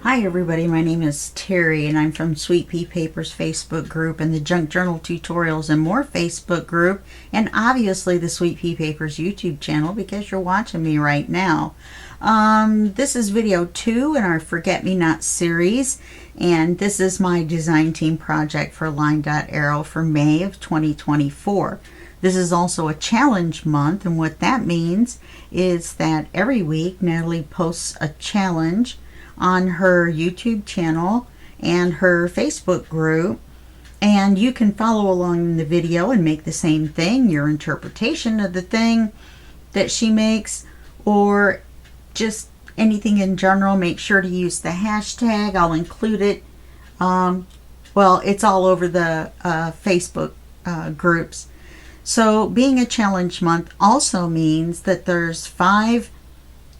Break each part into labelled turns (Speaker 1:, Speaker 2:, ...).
Speaker 1: Hi everybody, my name is Terry and I'm from Sweet Pea Papers Facebook group and the Junk Journal Tutorials and More Facebook group, and obviously the Sweet Pea Papers YouTube channel because you're watching me right now. This is video 2 in our Forget Me Not series, and this is my design team project for LineDotArrow for May of 2024. This is also a challenge month, and what that means is that every week Natalie posts a challenge on her YouTube channel and her Facebook group, and you can follow along in the video and make the same thing, your interpretation of the thing that she makes, or just anything in general. Make sure to use the hashtag. I'll include it. Well, it's all over the Facebook groups. So being a challenge month also means that there's 5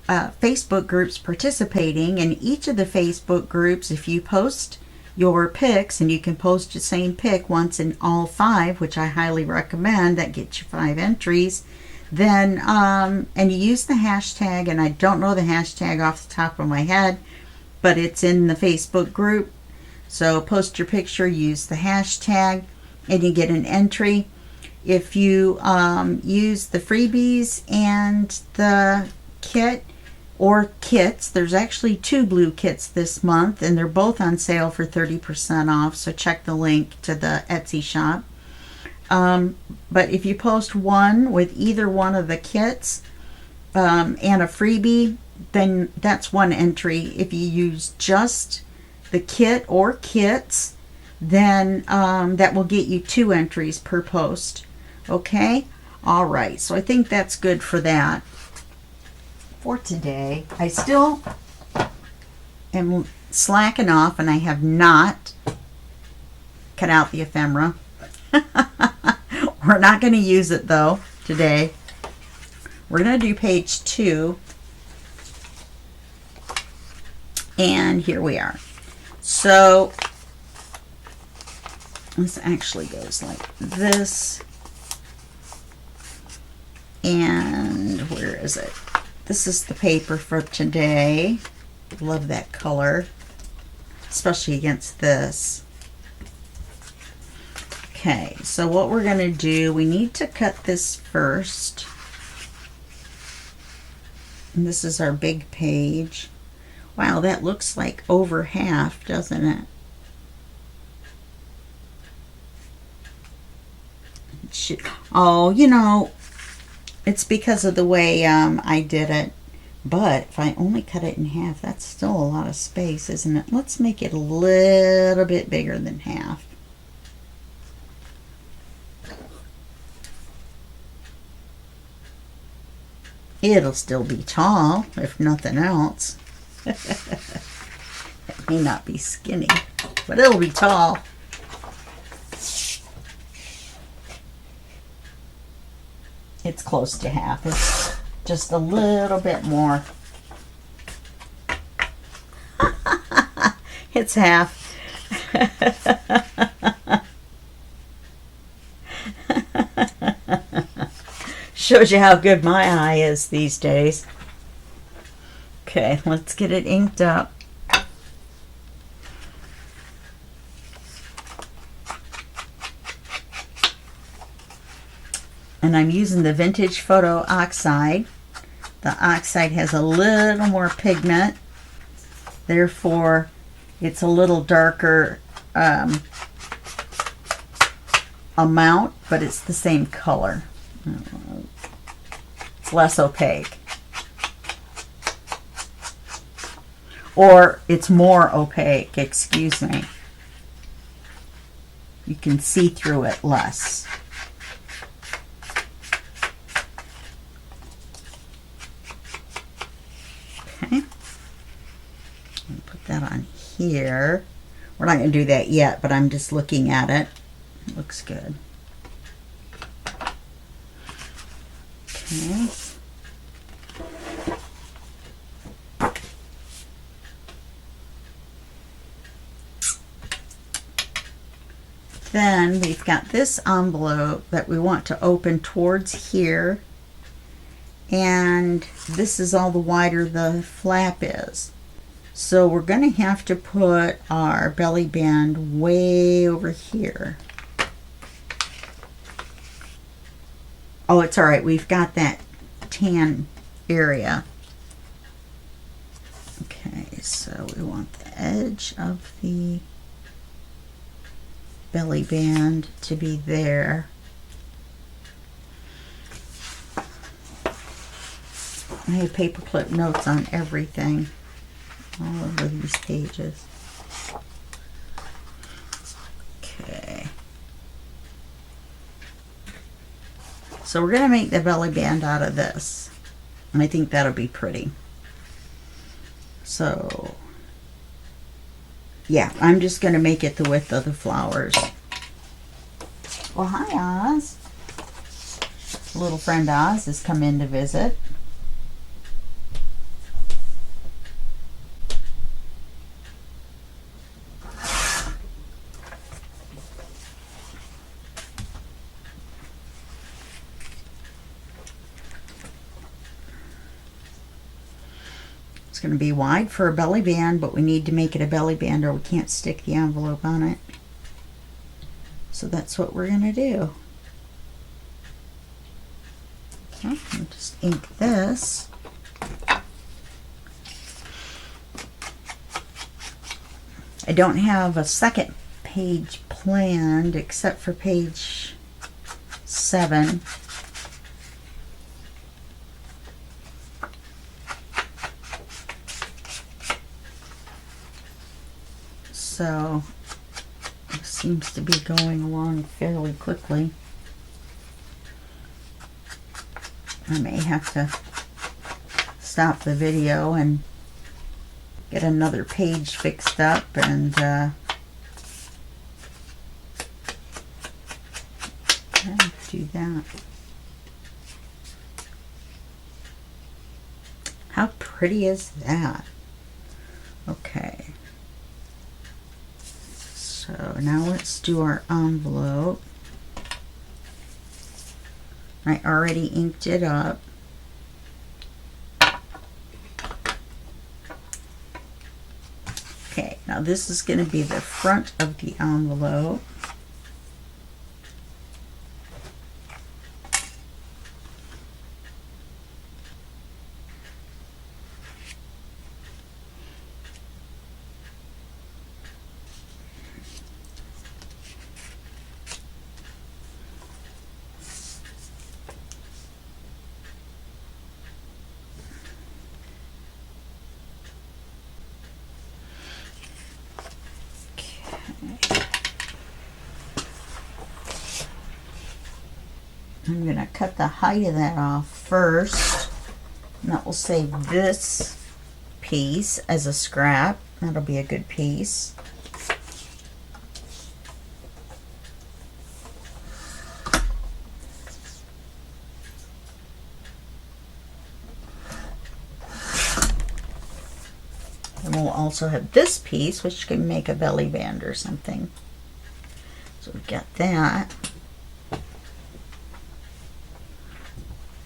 Speaker 1: Facebook groups participating, and each of the Facebook groups, if you post your pics, and you can post the same pic once in all 5, which I highly recommend, that gets you 5 entries, then and you use the hashtag, and I don't know the hashtag off the top of my head, but it's in the Facebook group. So post your picture, use the hashtag, and you get an entry. If you use the freebies and the kit or kits, there's actually 2 blue kits this month, and they're both on sale for 30% off, so check the link to the Etsy shop. But if you post one with either one of the kits and a freebie, then that's 1 entry. If you use just the kit or kits, then that will get you 2 entries per post. Okay? All right, so I think that's good for that. For today, I still am slacking off, and I have not cut out the ephemera. We're not going to use it though today. We're going to do page 2, and here we are. So this actually goes like this, and where is it? This is the paper for today. Love that color, especially against this. Okay, so what we're going to do, we need to cut this first. And this is our big page. Wow, that looks like over half, doesn't it? Oh, you know, it's because of the way I did it. But if I only cut it in half, that's still a lot of space, isn't it? Let's make it a little bit bigger than half. It'll still be tall, if nothing else. It may not be skinny, but it'll be tall. It's close to half. It's just a little bit more. It's half. Shows you how good my eye is these days. Okay, let's get it inked up. And I'm using the Vintage Photo Oxide. The oxide has a little more pigment, therefore it's a little darker amount, but it's the same color. It's less opaque. Or it's more opaque, excuse me. You can see through it less. Okay. Put that on here. We're not going to do that yet, but I'm just looking at it. It looks good. Okay. Then we've got this envelope that we want to open towards here, and this is all the wider the flap is. So we're going to have to put our belly band way over here. Oh, it's all right. We've got that tan area. Okay, so we want the edge of the belly band to be there. I have paperclip notes on everything, all over these pages. Okay. So we're going to make the belly band out of this. And I think that'll be pretty. So, yeah, I'm just going to make it the width of the flowers. Well, hi, Oz. Little friend Oz has come in to visit. It's going to be wide for a belly band, but we need to make it a belly band or we can't stick the envelope on it. So that's what we're going to do. Okay, I'll just ink this. I don't have a second page planned except for page 7. So it seems to be going along fairly quickly. I may have to stop the video and get another page fixed up and do that. How pretty is that? Okay. So now let's do our envelope. I already inked it up. Okay, now this is going to be the front of the envelope. I'm going to cut the height of that off first. And that will save this piece as a scrap. That'll be a good piece. And we'll also have this piece, which can make a belly band or something. So we've got that.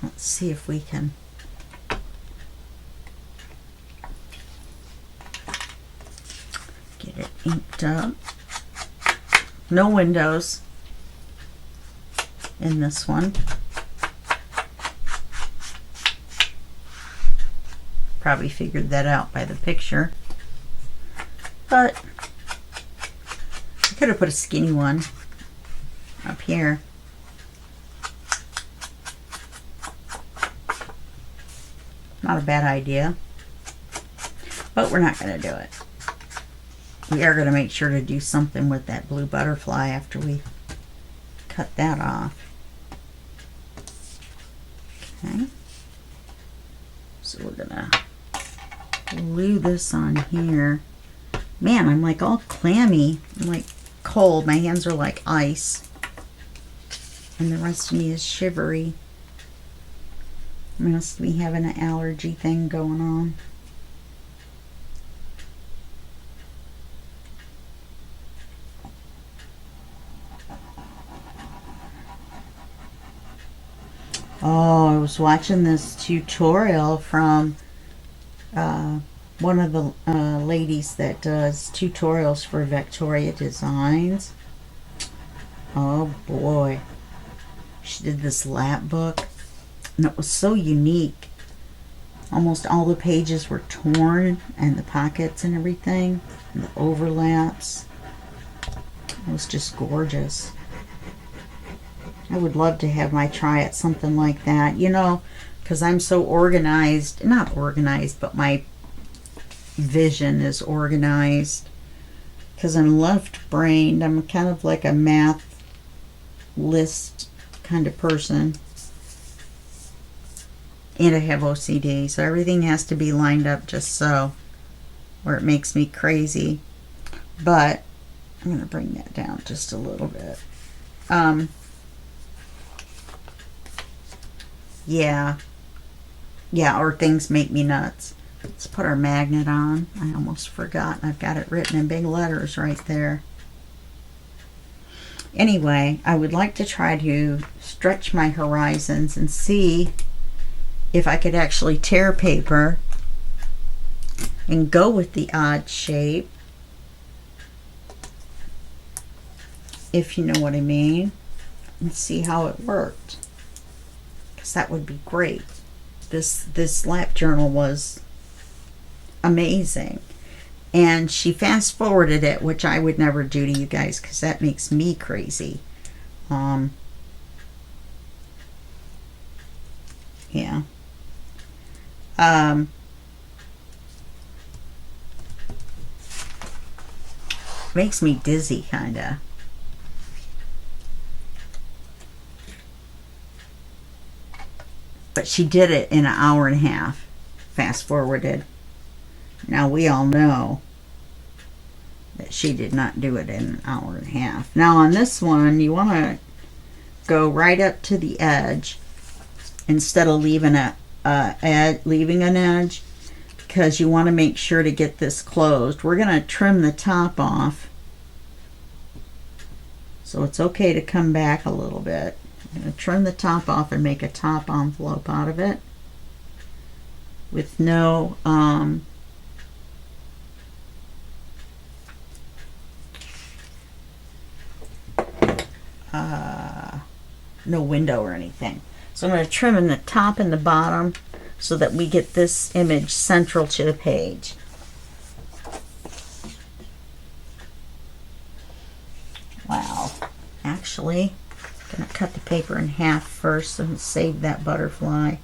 Speaker 1: Let's see if we can get it inked up. No windows in this one. Probably figured that out by the picture. But I could have put a skinny one up here. Not a bad idea, but we're not going to do it. We are going to make sure to do something with that blue butterfly after we cut that off. Okay, so we're going to glue this on here. Man, I'm like all clammy. I'm like cold. My hands are like ice. And the rest of me is shivery. Must be having an allergy thing going on. Oh, I was watching this tutorial from one of the ladies that does tutorials for Victoria Designs. Oh boy. She did this lap book, and it was so unique. Almost all the pages were torn, and the pockets and everything, and the overlaps. It was just gorgeous. I would love to have my try at something like that, you know, because I'm so organized. Not organized, but my vision is organized. Because I'm left-brained. I'm kind of like a math list kind of person. And I have OCD, so everything has to be lined up just so, or it makes me crazy. But I'm going to bring that down just a little bit. Yeah, or things make me nuts. Let's put our magnet on. I almost forgot. I've got it written in big letters right there. Anyway, I would like to try to stretch my horizons and see if I could actually tear paper and go with the odd shape, if you know what I mean, and see how it worked, because that would be great. This lap journal was amazing, and she fast forwarded it, which I would never do to you guys because that makes me crazy. Yeah. Makes me dizzy, kinda. But she did it in an hour and a half, fast forwarded. Now we all know that she did not do it in an hour and a half. Now on this one, you want to go right up to the edge instead of leaving an edge, because you want to make sure to get this closed. We're going to trim the top off, so it's okay to come back a little bit. I'm going to trim the top off and make a top envelope out of it with no no window or anything. So I'm going to trim in the top and the bottom so that we get this image central to the page. Wow. Actually, I'm going to cut the paper in half first and save that butterfly.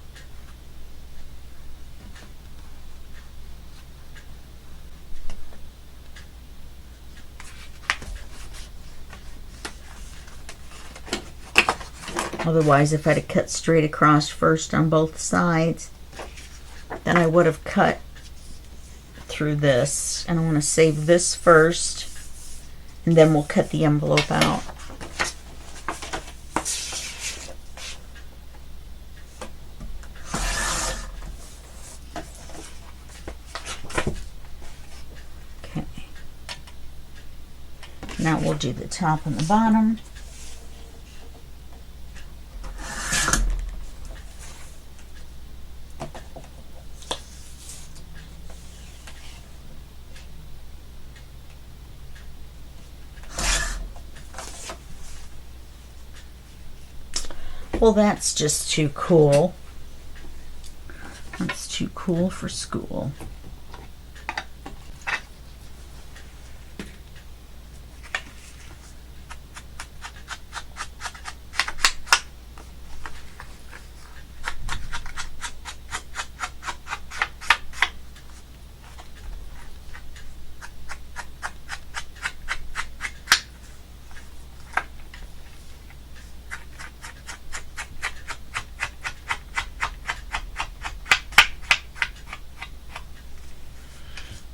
Speaker 1: Otherwise, if I'd have cut straight across first on both sides, then I would have cut through this. And I want to save this first, and then we'll cut the envelope out. Okay. Now we'll do the top and the bottom. Well, that's just too cool. That's too cool for school.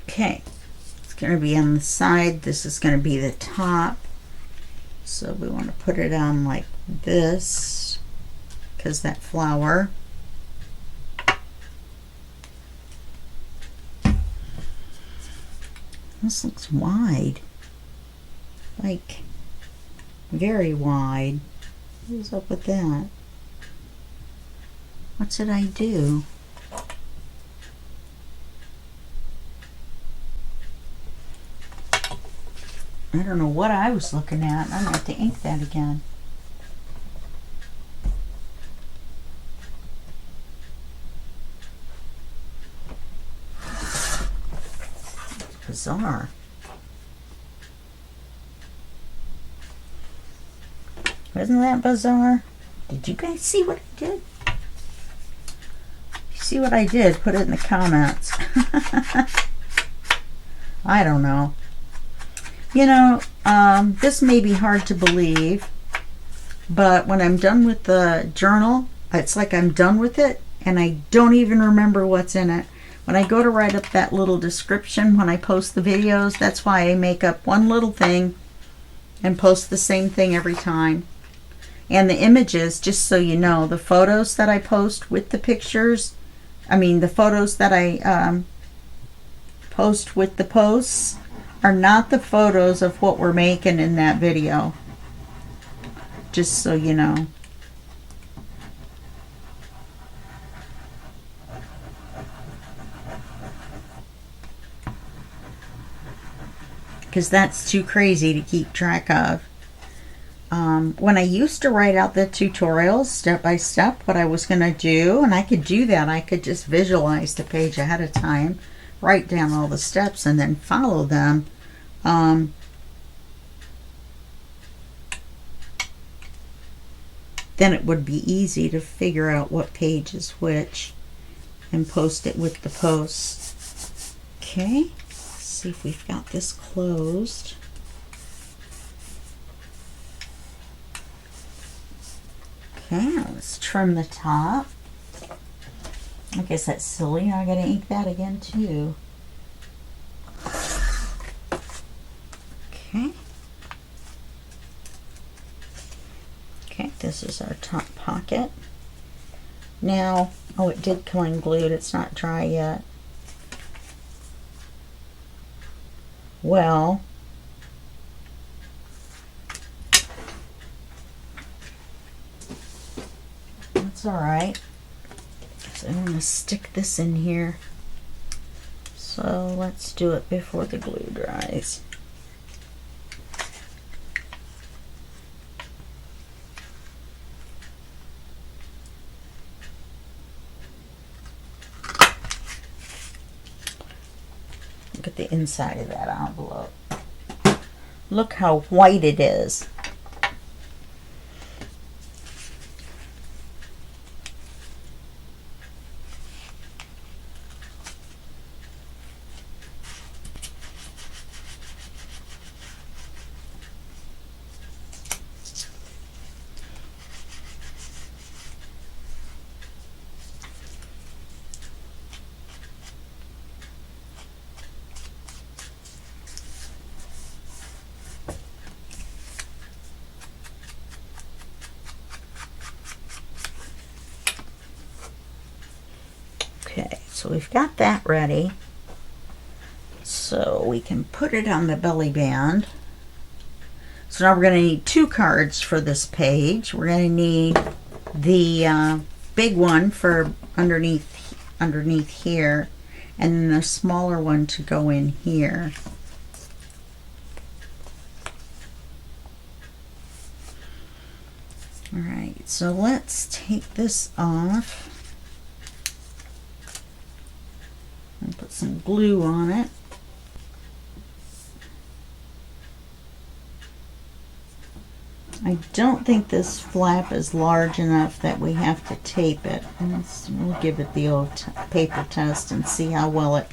Speaker 1: Okay, it's going to be on the side. This is going to be the top. So we want to put it on like this, because that flower. This looks wide. Like, very wide. What is up with that? What did I do? I don't know what I was looking at. I'm going to have to ink that again. It's bizarre. Isn't that bizarre? Did you guys see what I did? If you see what I did, put it in the comments. I don't know. You know, this may be hard to believe, but when I'm done with the journal, it's like I'm done with it, and I don't even remember what's in it. When I go to write up that little description when I post the videos, that's why I make up one little thing and post the same thing every time. And the images, just so you know, the photos that I post with the pictures, the photos that I post with the posts are not the photos of what we're making in that video. Just so you know. Because that's too crazy to keep track of. When I used to write out the tutorials step by step, what I was going to do, and I could do that, I could just visualize the page ahead of time, write down all the steps, and then follow them. Then it would be easy to figure out what page is which and post it with the posts. Okay, let's see if we've got this closed. Okay, let's trim the top. I guess that's silly. I gotta ink that again too. Okay. Okay, this is our top pocket. Now, oh, it did come unglued. It's not dry yet. Well, that's all right. So I'm going to stick this in here. So let's do it before the glue dries. Look at the inside of that envelope. Look how white it is. Okay, so we've got that ready. So we can put it on the belly band. So now we're going to need 2 cards for this page. We're going to need the big one for underneath here, and then the smaller one to go in here. All right, so let's take this off and put some glue on it. I don't think this flap is large enough that we have to tape it. We'll give it the old paper test and see how well it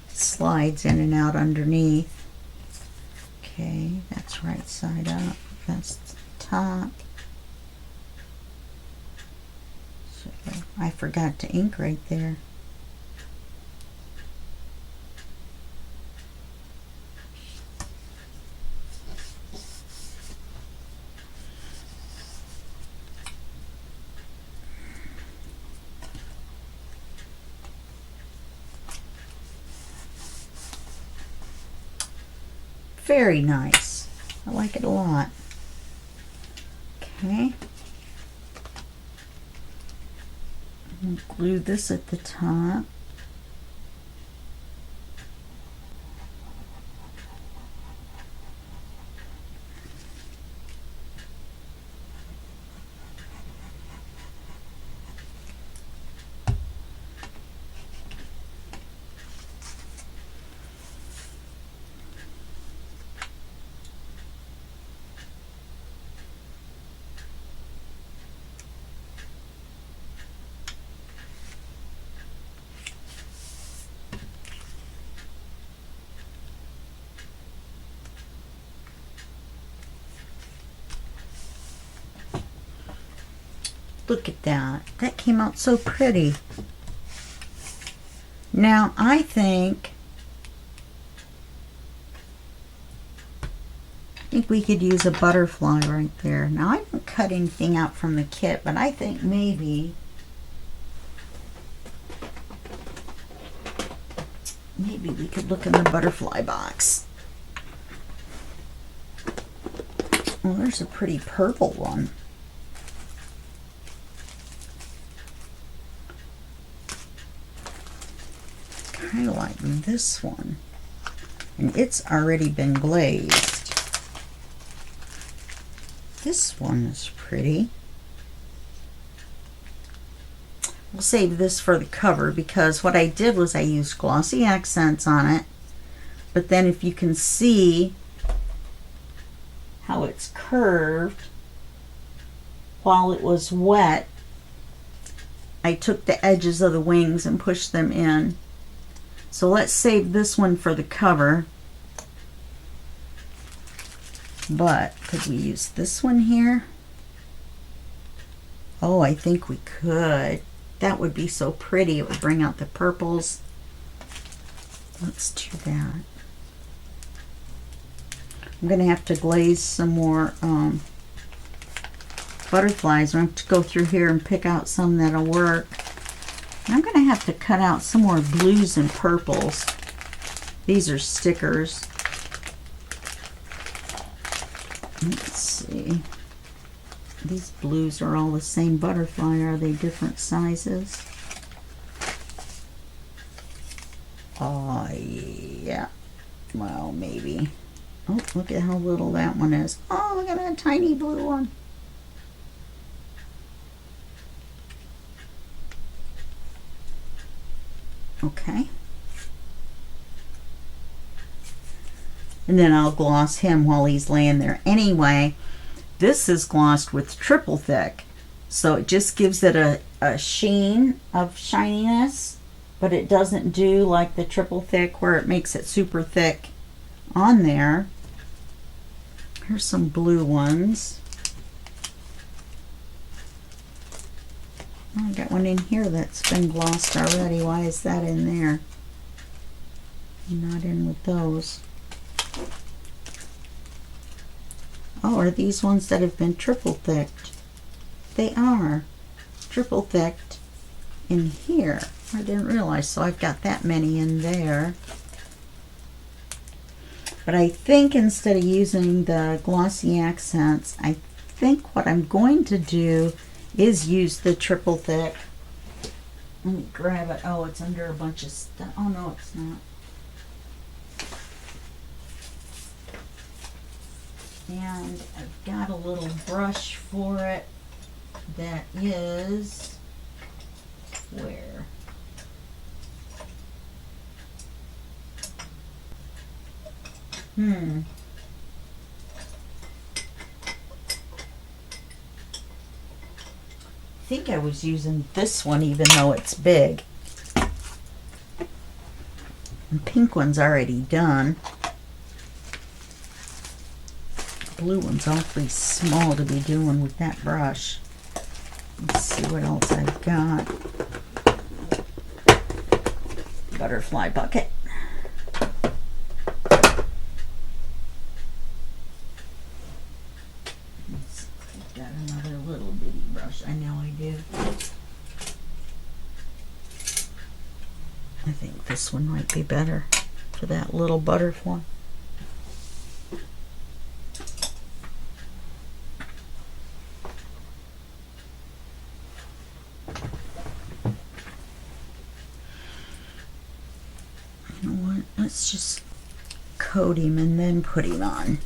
Speaker 1: slides in and out underneath. Okay, that's right side up. That's the top. So I forgot to ink right there. Very nice. I like it a lot. Okay. Glue this at the top. Look at that. That came out so pretty. Now I think we could use a butterfly right there. Now I didn't cut anything out from the kit, but I think maybe we could look in the butterfly box. Well, there's a pretty purple one. Kind of like this one. And it's already been glazed. This one is pretty. We'll save this for the cover because what I did was I used glossy accents on it. But then if you can see how it's curved while it was wet, I took the edges of the wings and pushed them in. So let's save this one for the cover. But could we use this one here? Oh, I think we could. That would be so pretty. It would bring out the purples. Let's do that. I'm going to have to glaze some more butterflies. I have to go through here and pick out some that'll work. And I'm going to have to cut out some more blues and purples. These are stickers. Let's see. These blues are all the same butterfly. Are they different sizes? Oh, yeah. Well, maybe. Oh, look at how little that one is. Oh, look at that tiny blue one. Okay. And then I'll gloss him while he's laying there. Anyway, this is glossed with triple thick. So it just gives it a sheen of shininess, but it doesn't do like the triple thick where it makes it super thick on there. Here's some blue ones. I got one in here that's been glossed already. Why is that in there? I'm not in with those. Oh, are these ones that have been triple thicked? They are triple thicked in here. I didn't realize, so I've got that many in there. But I think instead of using the glossy accents, I think what I'm going to do is use the triple thick. Let me grab it. Oh, it's under a bunch of stuff. Oh, no, it's not. And I've got a little brush for it that is where? I think I was using this one even though it's big. The pink one's already done. Blue one's awfully small to be doing with that brush. Let's see what else I've got. Butterfly bucket. I've got another little bitty brush. I know I do. I think this one might be better for that little butterfly. Let's just coat him and then put him on.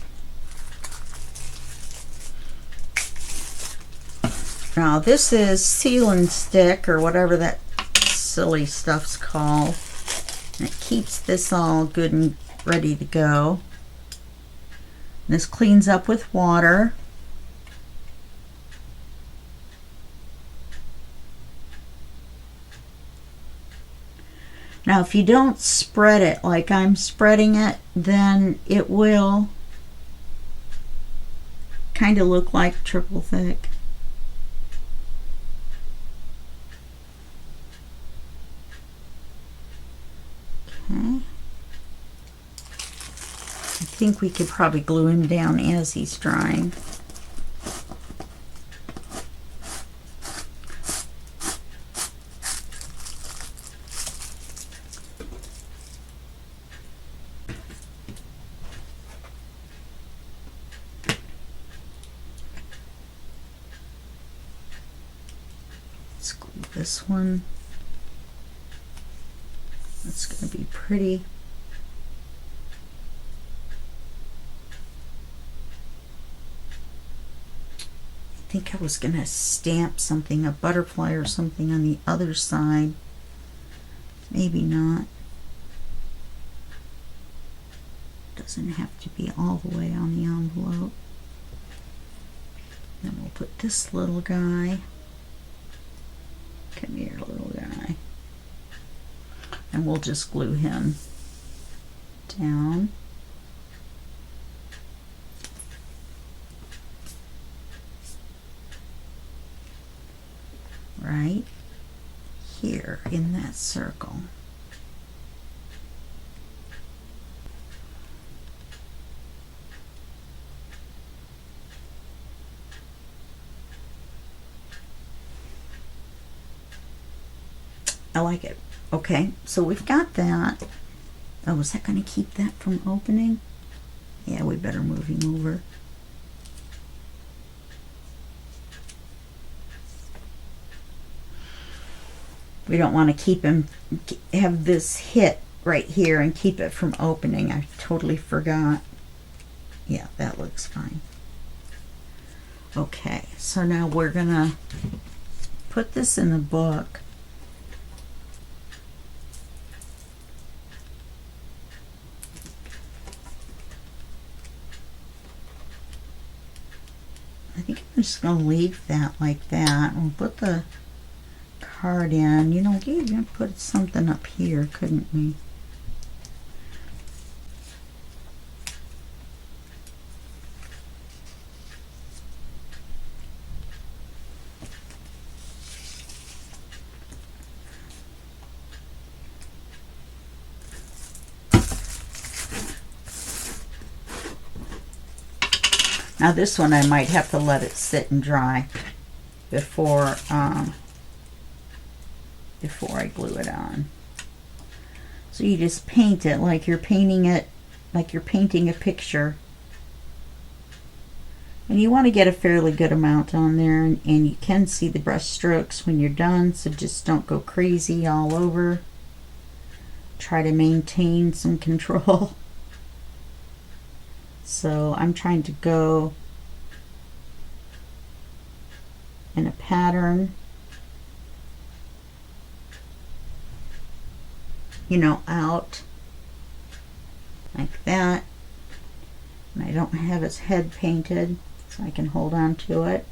Speaker 1: Now this is seal and stick or whatever that silly stuff's called. And it keeps this all good and ready to go. This cleans up with water. Now if you don't spread it like I'm spreading it, then it will kind of look like triple thick. think we could probably glue him down as he's drying. Let's glue this one. That's going to be pretty. I think I was going to stamp something, a butterfly or something on the other side. Maybe not. Doesn't have to be all the way on the envelope. Then we'll put this little guy. Come here, little guy. And we'll just glue him down. Right here in that circle. I like it. Okay, so we've got that. Oh, is that going to keep that from opening? Yeah, we better move him over. We don't want to keep him, have this hit right here and keep it from opening. I totally forgot. Yeah, that looks fine. Okay, so now we're going to put this in the book. I think I'm just going to leave that like that. We'll put the card in. You know, we even put something up here, couldn't we? Now this one I might have to let it sit and dry before before I glue it on. So you just paint it like you're painting it, like you're painting a picture. And you want to get a fairly good amount on there, and you can see the brush strokes when you're done, so just don't go crazy all over. Try to maintain some control. So I'm trying to go in a pattern, you know, out like that. And I don't have his head painted, so I can hold on to it.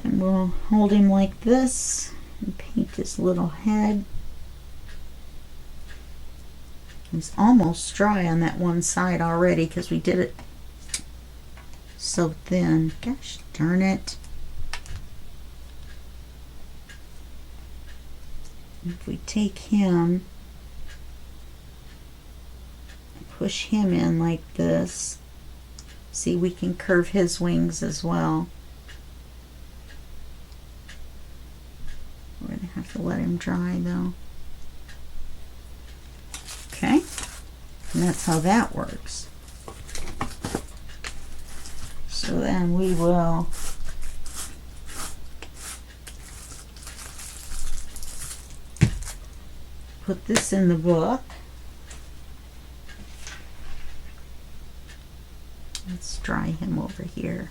Speaker 1: Then we'll hold him like this and paint his little head. He's almost dry on that one side already because we did it so thin. Gosh darn it. If we take him and push him in like this, see, we can curve his wings as well. We're going to have to let him dry though. Okay, and that's how that works. So then we will put this in the book. try him over here.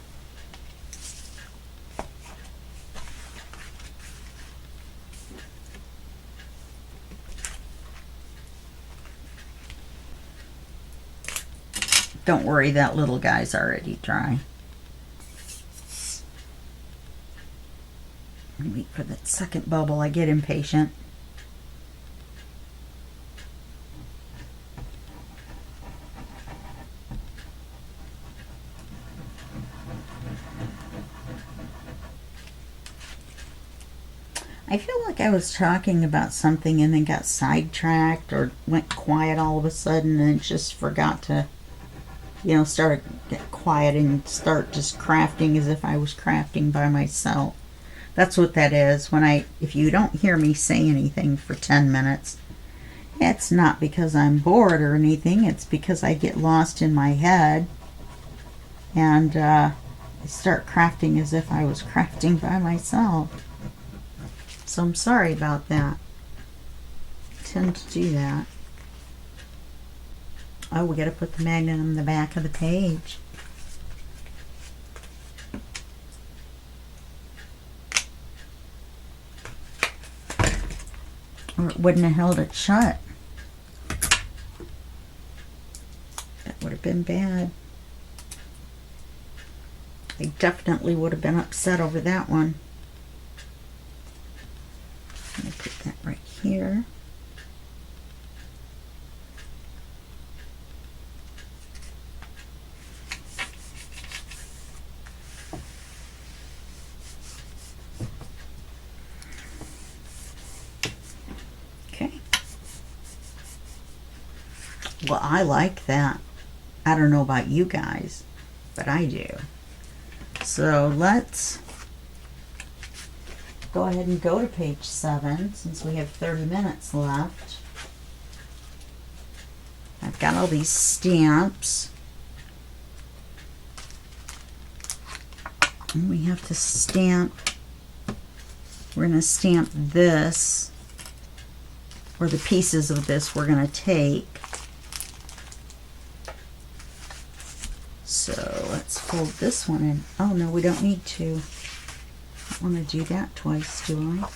Speaker 1: Don't worry, that little guy's already dry. Wait for that second bubble. I get impatient. I feel like I was talking about something and then got sidetracked or went quiet all of a sudden and just forgot to, you know, get quiet and start just crafting as if I was crafting by myself. That's what that is. If you don't hear me say anything for 10 minutes, it's not because I'm bored or anything. It's because I get lost in my head and I start crafting as if I was crafting by myself. So I'm sorry about that. I tend to do that. Oh, we got to put the magnet on the back of the page. Or it wouldn't have held it shut. That would have been bad. I definitely would have been upset over that one. I'm going to put that right here. Okay. Well, I like that. I don't know about you guys, but I do. So let's go ahead and go to page 7 since we have 30 minutes left. I've got all these stamps. And we have to stamp. We're going to stamp this, or the pieces of this we're going to take. So let's fold this one in. Oh no, we don't need to. I don't want to do that twice, do I?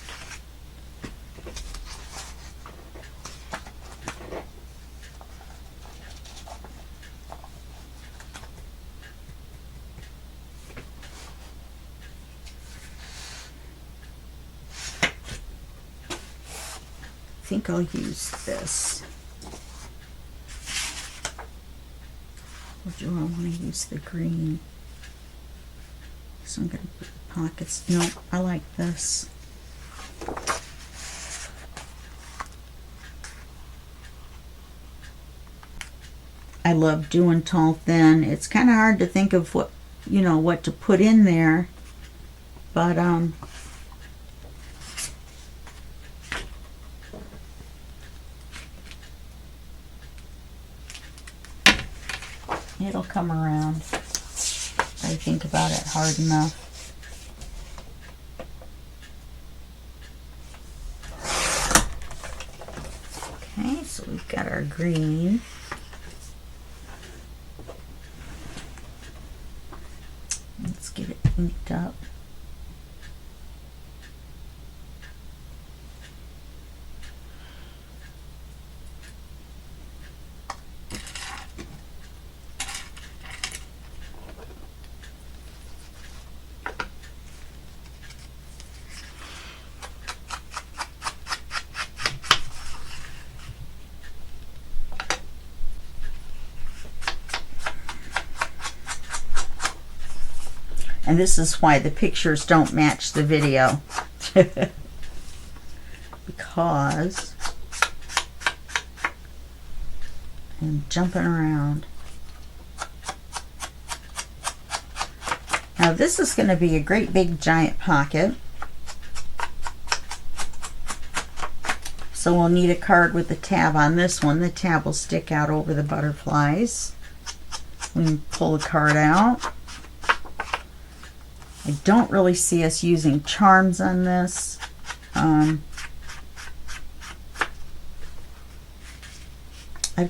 Speaker 1: I think I'll use this. Or do I want to use the green? So I'm going to put the pockets. No, I like this. I love doing tall thin. It's kind of hard to think of what, you know, what to put in there. But it'll come around if I think about it hard enough. Okay, so we've got our green. Let's get it inked up. And this is why the pictures don't match the video. Because I'm jumping around. Now this is going to be a great big giant pocket. So we'll need a card with a tab on this one. The tab will stick out over the butterflies. We can pull the card out. I don't really see us using charms on this. I've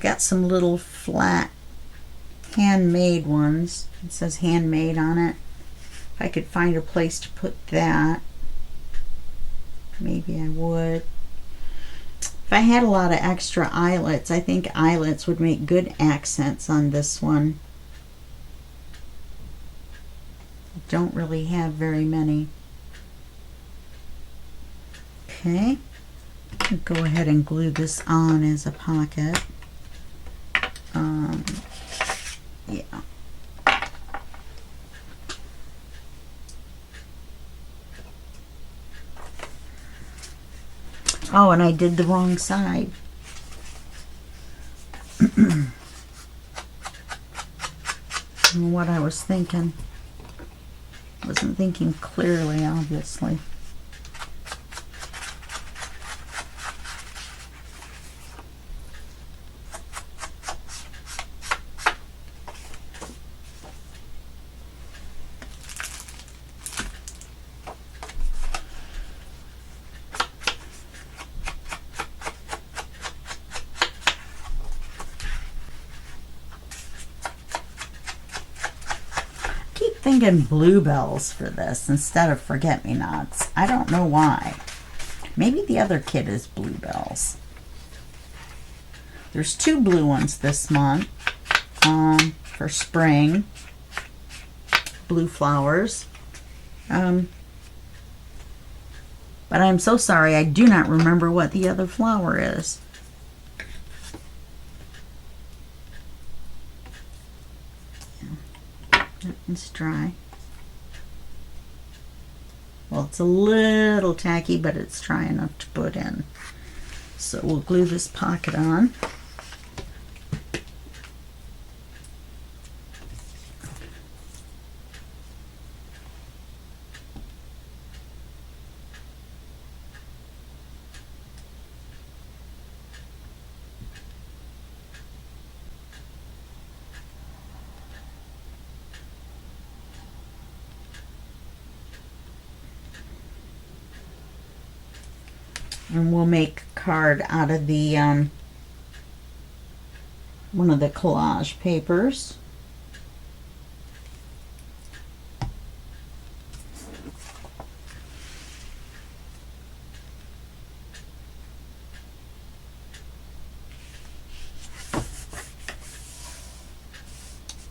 Speaker 1: got some little flat handmade ones. It says handmade on it. If I could find a place to put that, maybe I would. If I had a lot of extra eyelets, I think eyelets would make good accents on this one. I don't really have very many. Okay, go ahead and glue this on as a pocket. Yeah. Oh, and I did the wrong side. I don't know what I was thinking. Wasn't thinking clearly, obviously. Thinking bluebells for this instead of forget-me-nots. I don't know why. Maybe the other kit is bluebells. There's 2 blue ones this month for spring. Blue flowers. But I'm so sorry, I do not remember what the other flower is. It's dry. Well, it's a little tacky, but it's dry enough to put in. So we'll glue this pocket on. And we'll make a card out of the one of the collage papers.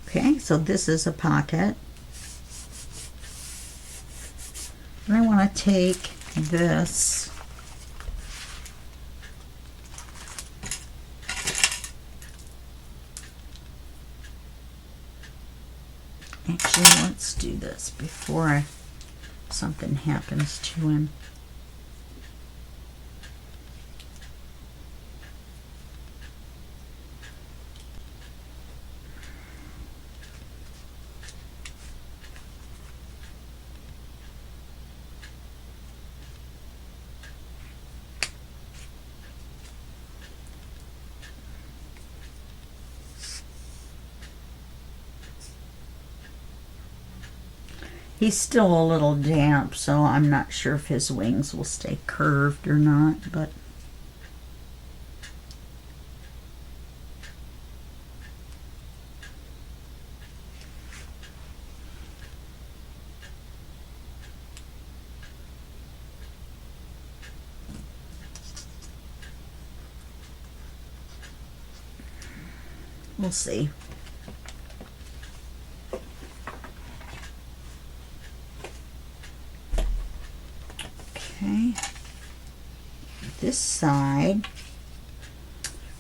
Speaker 1: Okay, so this is a pocket. And I want to take this actually, let's do this before something happens to him. He's still a little damp, so I'm not sure if his wings will stay curved or not, but we'll see. Okay, this side,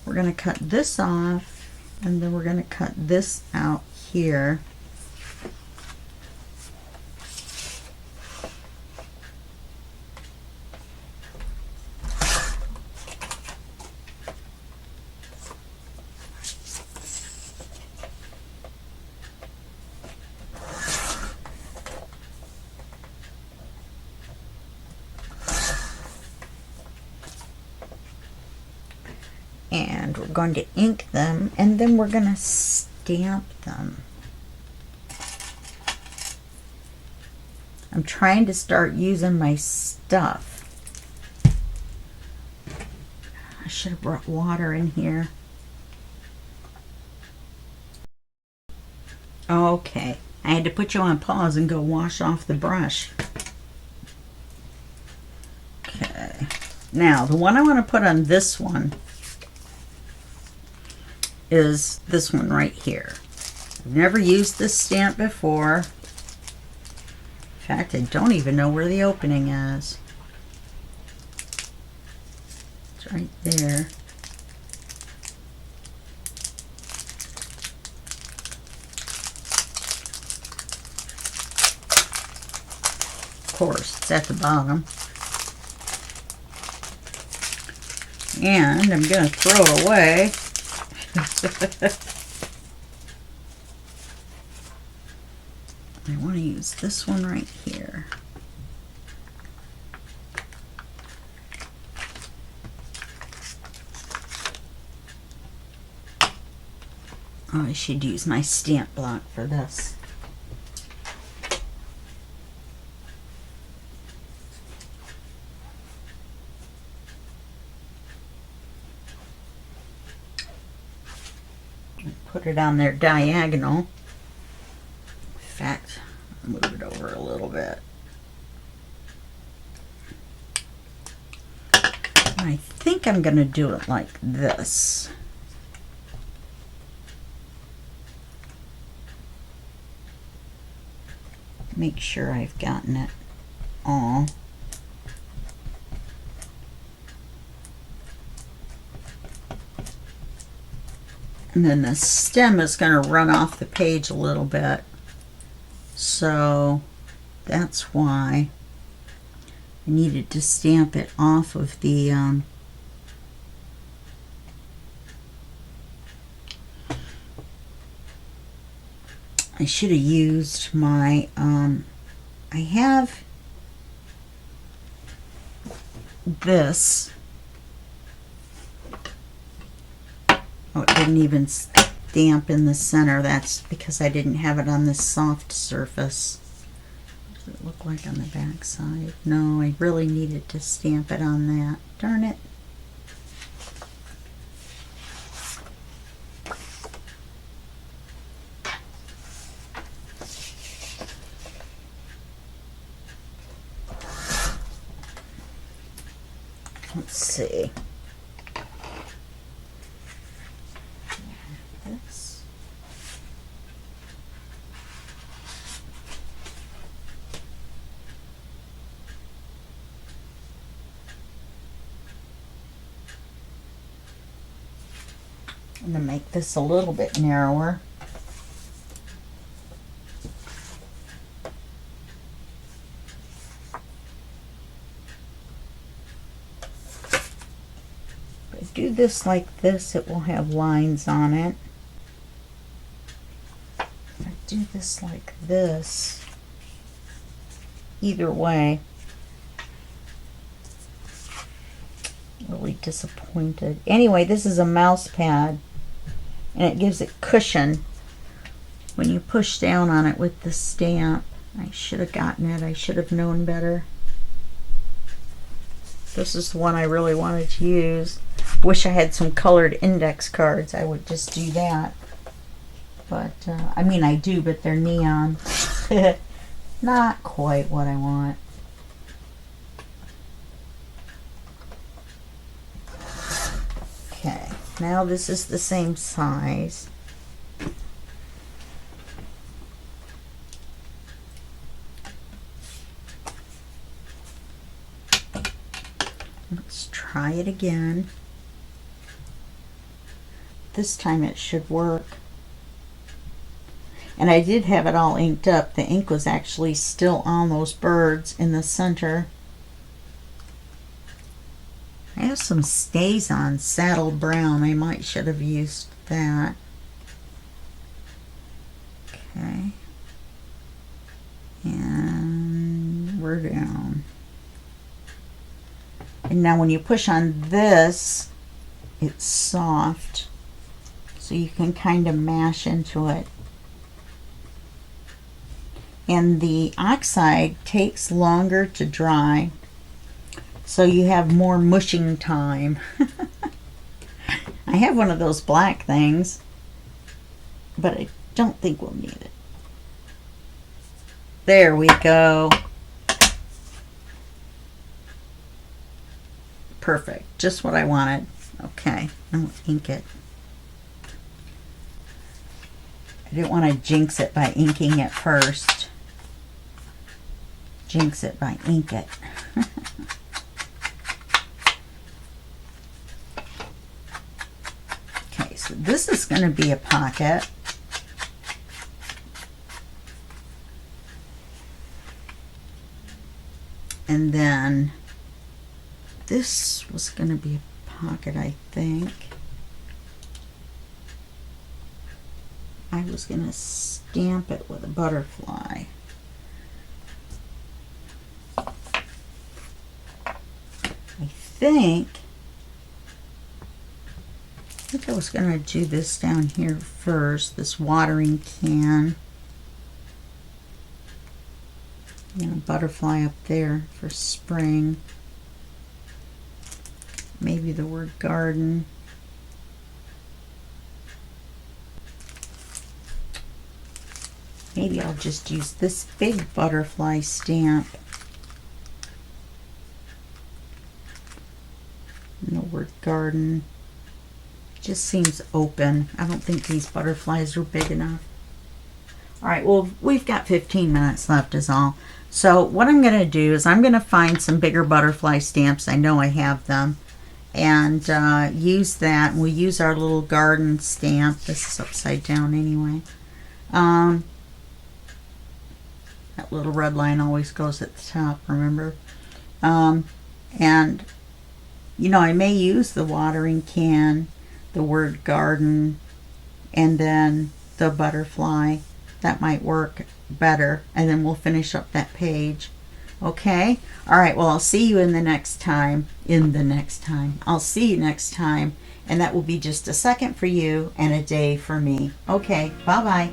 Speaker 1: we're going to cut this off, and then we're going to cut this out here. And we're going to ink them, and then we're going to stamp them. I'm trying to start using my stuff. I should have brought water in here. Okay, I had to put you on pause and go wash off the brush. Okay, now the one I want to put on this one is this one right here. I've never used this stamp before. In fact, I don't even know where the opening is. It's right there. Of course, it's at the bottom. And I'm going to throw it away. I want to use this one right here. Oh, I should use my stamp block for this. Put it on there diagonal. In fact, I'll move it over a little bit. I think I'm going to do it like this. Make sure I've gotten it all. And then the stem is going to run off the page a little bit. So that's why I needed to stamp it off of the I should have used my I have this. Oh, it didn't even stamp in the center. That's because I didn't have it on this soft surface. What does it look like on the back side? No, I really needed to stamp it on that. Darn it. Let's see. This. I'm going to make this a little bit narrower. Do this like this, it will have lines on it. If I do this like this, either way, really disappointed. Anyway, this is a mouse pad, and it gives it cushion when you push down on it with the stamp. I should have gotten it. I should have known better. This is the one I really wanted to use. Wish I had some colored index cards. I would just do that. But, I mean, I do, but they're neon. Not quite what I want. Okay, now this is the same size. Let's try it again. This time it should work. And I did have it all inked up. The ink was actually still on those birds in the center. I have some stays on saddle brown. I might should have used that. Okay. And we're down. And now when you push on this, it's soft. So you can kind of mash into it. And the oxide takes longer to dry, so you have more mushing time. I have one of those black things, but I don't think we'll need it. There we go. Perfect. Just what I wanted. Okay, I'll ink it. I didn't want to jinx it by inking it first. Jinx it by ink it. Okay, so this is going to be a pocket. And then this was going to be a pocket, I think. I was going to stamp it with a butterfly. I think I was going to do this down here first, this watering can. And a butterfly up there for spring. Maybe the word garden. Maybe I'll just use this big butterfly stamp. And the word garden. Just seems open. I don't think these butterflies are big enough. All right, well, we've got 15 minutes left is all. So what I'm going to do is I'm going to find some bigger butterfly stamps. I know I have them. And use that. And we'll use our little garden stamp. This is upside down anyway. That little red line always goes at the top, remember? And, you know, I may use the watering can, the word garden, and then the butterfly. That might work better. And then we'll finish up that page. Okay? All right, well, I'll see you in the next time. I'll see you next time. And that will be just a second for you and a day for me. Okay, bye-bye.